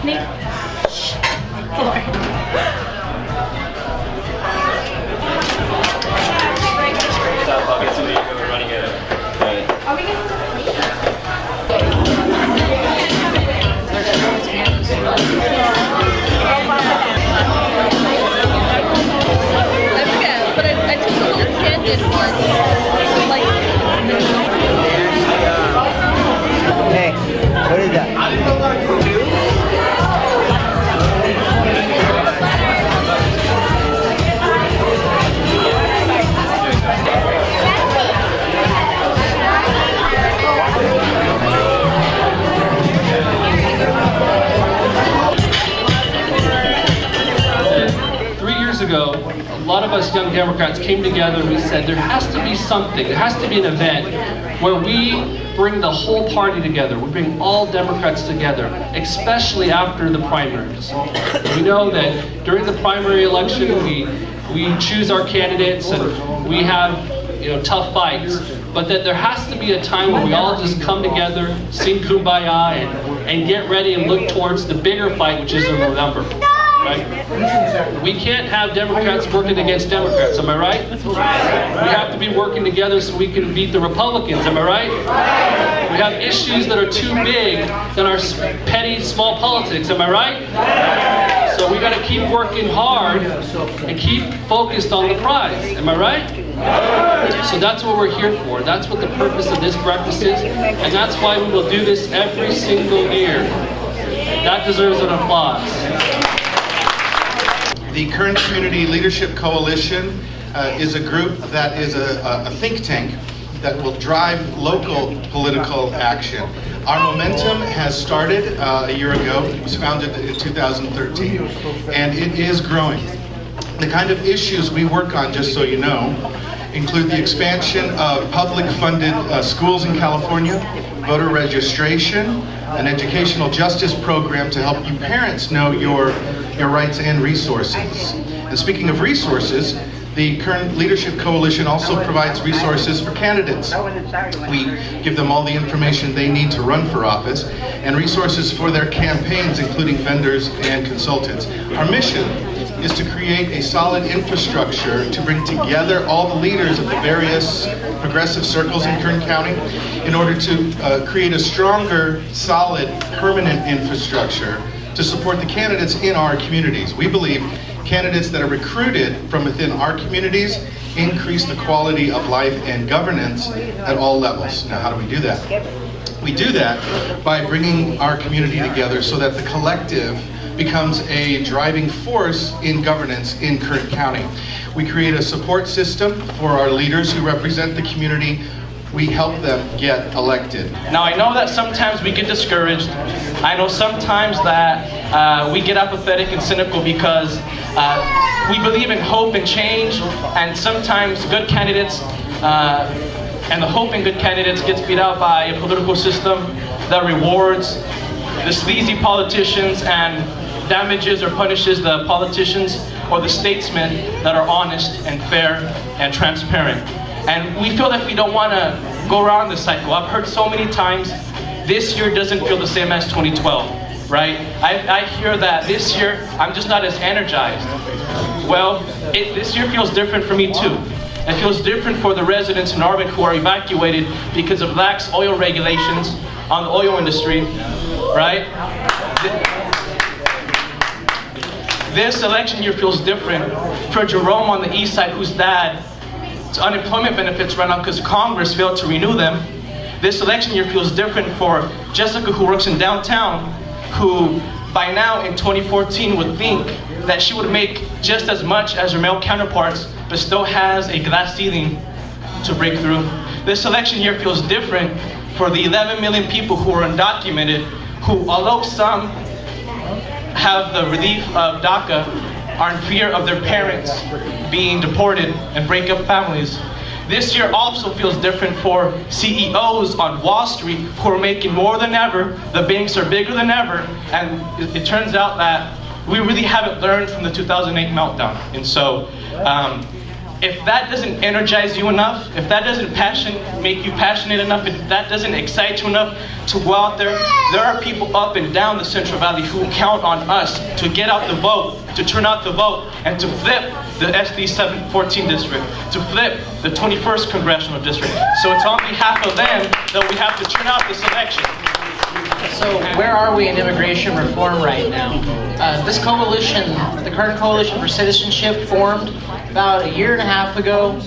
Nick. I'll get somebody who are running it. Are we getting I forget, but I took a little tangent once. Like, Hey, what is that? Ago, a lot of us young Democrats came together and we said there has to be something, there has to be an event where we bring the whole party together, we bring all Democrats together, especially after the primaries. We know that during the primary election we choose our candidates and we have tough fights, but that there has to be a time where we all just come together, sing Kumbaya, and get ready and look towards the bigger fight, which is in November. Right? We can't have Democrats working against Democrats, am I right? We have to be working together so we can beat the Republicans, am I right? We have issues that are too big than our petty, small politics, am I right? So we got to keep working hard and keep focused on the prize, am I right? So that's what we're here for. That's what the purpose of this breakfast is, and that's why we will do this every single year. That deserves an applause. The Kern Community Leadership Coalition is a group that is a think tank that will drive local political action. Our momentum has started a year ago. It was founded in 2013, and it is growing. The kind of issues we work on, just so you know, include the expansion of public-funded schools in California, voter registration, an educational justice program to help you parents know your rights and resources. And speaking of resources, the Kern Leadership Coalition also provides resources for candidates. We give them all the information they need to run for office and resources for their campaigns, including vendors and consultants. Our mission is to create a solid infrastructure to bring together all the leaders of the various progressive circles in Kern County in order to create a stronger, solid, permanent infrastructure to support the candidates in our communities. We believe candidates that are recruited from within our communities increase the quality of life and governance at all levels. Now, how do we do that? We do that by bringing our community together so that the collective becomes a driving force in governance in Kern County. We create a support system for our leaders who represent the community. We help them get elected. Now, I know that sometimes we get discouraged. I know sometimes that we get apathetic and cynical because we believe in hope and change, and sometimes good candidates and the hope in good candidates gets beat out by a political system that rewards the sleazy politicians and damages or punishes the politicians or the statesmen that are honest and fair and transparent. And we feel like we don't want to go around this cycle. I've heard so many times, this year doesn't feel the same as 2012, right? I hear that this year, I'm just not as energized. Well, this year feels different for me too. It feels different for the residents in Arvin who are evacuated because of lax oil regulations on the oil industry, right? This election year feels different for Jerome on the east side, whose dad's unemployment benefits ran out because Congress failed to renew them. This election year feels different for Jessica, who works in downtown, who by now in 2014 would think that she would make just as much as her male counterparts, but still has a glass ceiling to break through. This election year feels different for the 11 million people who are undocumented, who, although some have the relief of DACA, are in fear of their parents being deported and break up families. This year also feels different for CEOs on Wall Street who are making more than ever, the banks are bigger than ever, and it turns out that we really haven't learned from the 2008 meltdown. And so if that doesn't energize you enough, if that doesn't make you passionate enough, if that doesn't excite you enough to go out there are people up and down the Central Valley who count on us to get out the vote, to turn out the vote, and to flip the SD 714 district, to flip the 21st Congressional District. So it's on behalf of them that we have to turn out this election. So where are we in immigration reform right now? This coalition, the current Coalition for Citizenship, formed about a year and a half ago.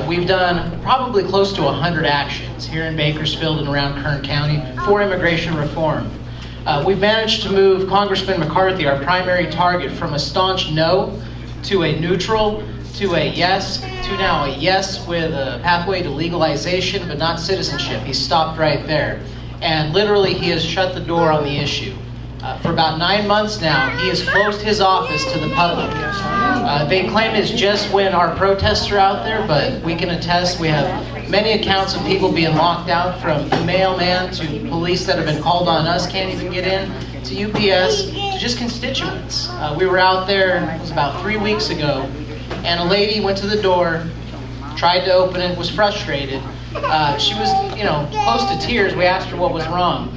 We've done probably close to 100 actions here in Bakersfield and around Kern County for immigration reform. We've managed to move Congressman McCarthy, our primary target, from a staunch no to a neutral to a yes to now a yes with a pathway to legalization but not citizenship. He stopped right there. And literally, he has shut the door on the issue. For about 9 months now, he has closed his office to the public. They claim it's just when our protests are out there, but we can attest we have many accounts of people being locked out, from the mailman to police that have been called on us, can't even get in, to UPS, to just constituents. We were out there, it was about 3 weeks ago, and a lady went to the door, tried to open it, was frustrated. She was, close to tears. We asked her what was wrong.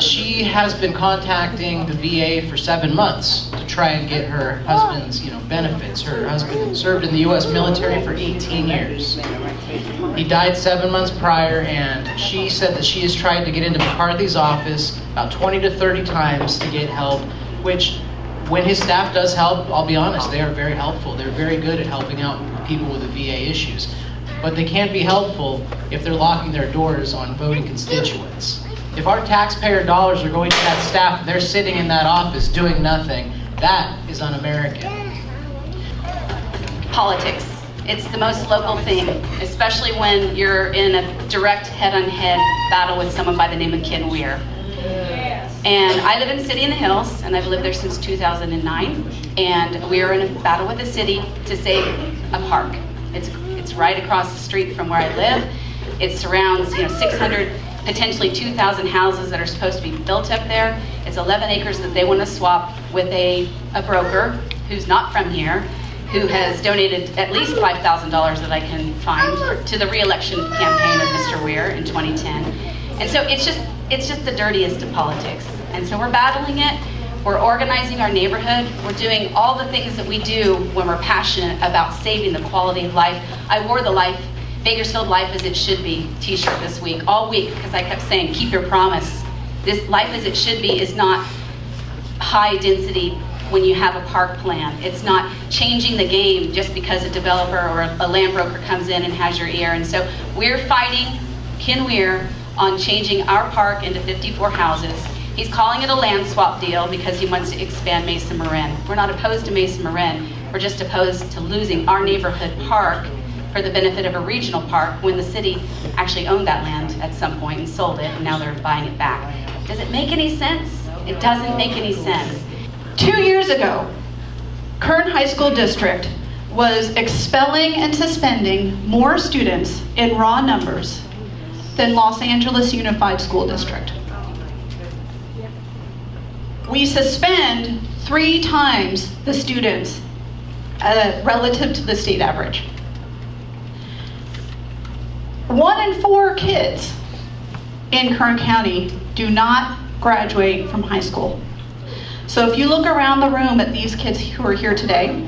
She has been contacting the VA for 7 months to try and get her husband's, benefits. Her husband served in the U.S. military for 18 years. He died 7 months prior, and she said that she has tried to get into McCarthy's office about 20 to 30 times to get help, which, when his staff does help, I'll be honest, they are very helpful. They're very good at helping out people with the VA issues. But they can't be helpful if they're locking their doors on voting constituents. If our taxpayer dollars are going to that staff, they're sitting in that office doing nothing, that is un-American. Politics. It's the most local thing, especially when you're in a direct head-on-head battle with someone by the name of Ken Weir. And I live in City in the Hills, and I've lived there since 2009, and we are in a battle with the city to save a park. It's right across the street from where I live. It surrounds 600, potentially 2,000 houses that are supposed to be built up there. It's 11 acres that they want to swap with a broker who's not from here, who has donated at least $5,000 that I can find to the re-election campaign of Mr. Weir in 2010. And so it's just the dirtiest of politics. And so we're battling it. We're organizing our neighborhood. We're doing all the things that we do when we're passionate about saving the quality of life. I wore the Bakersfield Life as It Should Be t-shirt this week, all week, because I kept saying, keep your promise. This life as it should be is not high density when you have a park plan. It's not changing the game just because a developer or a land broker comes in and has your ear. And so we're fighting Ken Weir on changing our park into 54 houses. He's calling it a land swap deal because he wants to expand Mesa Marin. We're not opposed to Mesa Marin. We're just opposed to losing our neighborhood park for the benefit of a regional park when the city actually owned that land at some point and sold it, and now they're buying it back. Does it make any sense? It doesn't make any sense. 2 years ago, Kern High School District was expelling and suspending more students in raw numbers than Los Angeles Unified School District. We suspend 3 times the students relative to the state average. 1 in 4 kids in Kern County do not graduate from high school. So if you look around the room at these kids who are here today,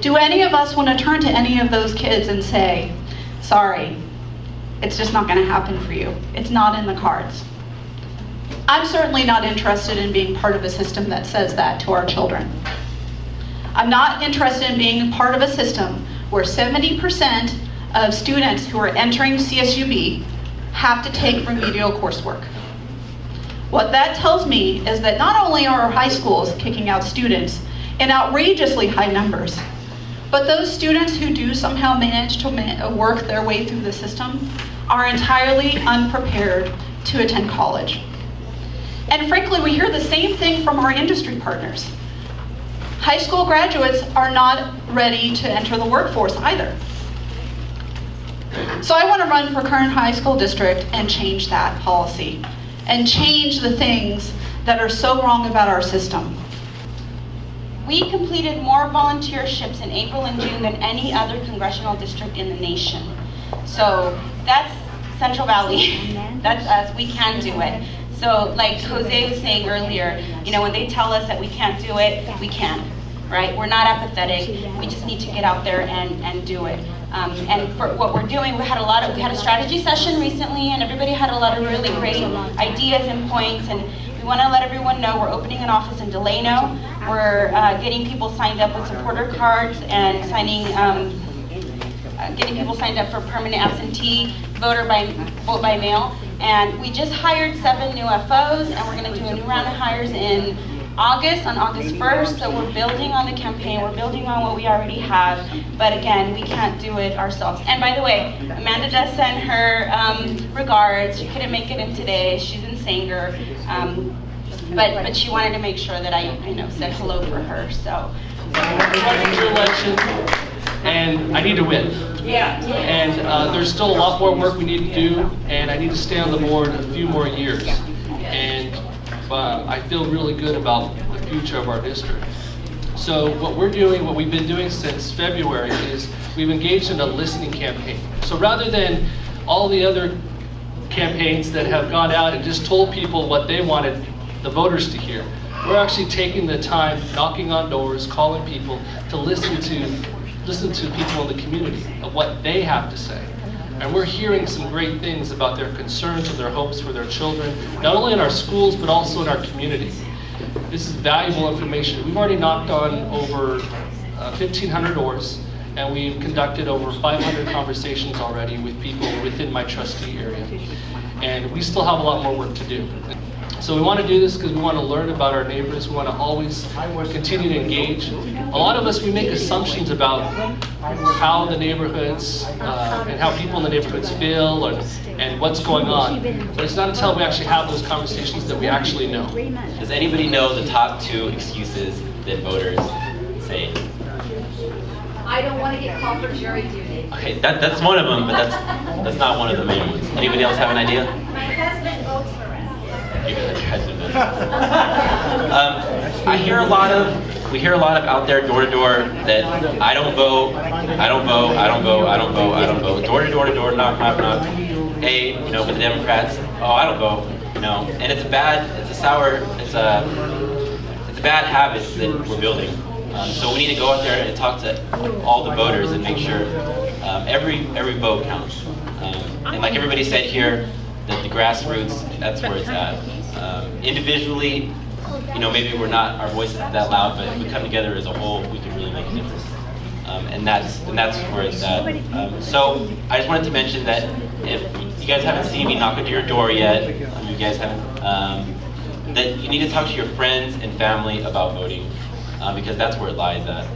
do any of us want to turn to any of those kids and say, sorry, it's just not going to happen for you. It's not in the cards. I'm certainly not interested in being part of a system that says that to our children. I'm not interested in being part of a system where 70% of students who are entering CSUB have to take remedial coursework. What that tells me is that not only are our high schools kicking out students in outrageously high numbers, but those students who do somehow manage to work their way through the system are entirely unprepared to attend college. And frankly, we hear the same thing from our industry partners. High school graduates are not ready to enter the workforce either. So I want to run for Kern High School District and change that policy and change the things that are so wrong about our system. We completed more volunteerships in April and June than any other congressional district in the nation. So that's Central Valley. That's us. We can do it. So like Jose was saying earlier, you know, when they tell us that we can't do it, we can, right? We're not apathetic. We just need to get out there and do it. And for what we're doing, we had a strategy session recently, and everybody had a lot of really great ideas and points. And we want to let everyone know we're opening an office in Delano. We're getting people signed up with supporter cards and getting people signed up for permanent absentee vote by mail. And we just hired 7 new FOs, and we're going to do a new round of hires in August, on August 1st. So we're building on the campaign, we're building on what we already have, but again, we can't do it ourselves. And by the way, Amanda does send her regards. She couldn't make it in today, she's in Sanger, but she wanted to make sure that I said hello for her. So I'm running for election, and I need to win. yeah. And there's still a lot more work we need to do, and I need to stay on the board a few more years. And I feel really good about the future of our district. So what we've been doing since February is we've engaged in a listening campaign. So rather than all the other campaigns that have gone out and just told people what they wanted the voters to hear, we're actually taking the time, knocking on doors, calling people to listen to people in the community of what they have to say. And we're hearing some great things about their concerns and their hopes for their children, not only in our schools, but also in our community. This is valuable information. We've already knocked on over 1,500 doors, and we've conducted over 500 conversations already with people within my trustee area. And we still have a lot more work to do. So we want to do this because we want to learn about our neighbors. We want to always continue to engage. A lot of us, we make assumptions about how the neighborhoods and how people in the neighborhoods feel and what's going on. But it's not until we actually have those conversations that we actually know. Does anybody know the top 2 excuses that voters say? I don't want to get called for jury duty. Okay, that's one of them, but that's not one of the main ones. Anybody else have an idea? My husband votes for us. We hear a lot of out there door to door that I don't vote, I don't vote, I don't vote, I don't vote, I don't vote. Door to door, knock, knock, knock. Hey, with the Democrats, oh, I don't vote, And it's a bad habit that we're building. So we need to go out there and talk to all the voters and make sure every vote counts. And like everybody said here, the grassroots, that's where it's at. Individually, maybe we're not, our voice isn't that loud, but if we come together as a whole, we can really make a difference. And that's where it's at. So I just wanted to mention that if you guys haven't seen me knock on your door yet, you guys haven't, that you need to talk to your friends and family about voting, because that's where it lies at.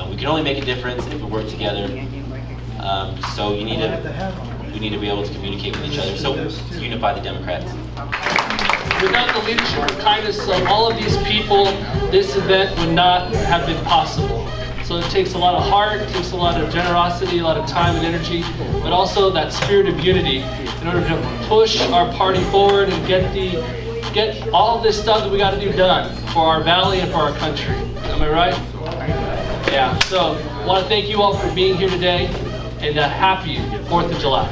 We can only make a difference if we work together. So we need to be able to communicate with each other. So to unify the Democrats. Without the leadership and kindness of all of these people, this event would not have been possible. So it takes a lot of heart, it takes a lot of generosity, a lot of time and energy, but also that spirit of unity in order to push our party forward and get all this stuff that we got to do done for our valley and for our country. Am I right? Yeah. So I want to thank you all for being here today, and happy 4th of July.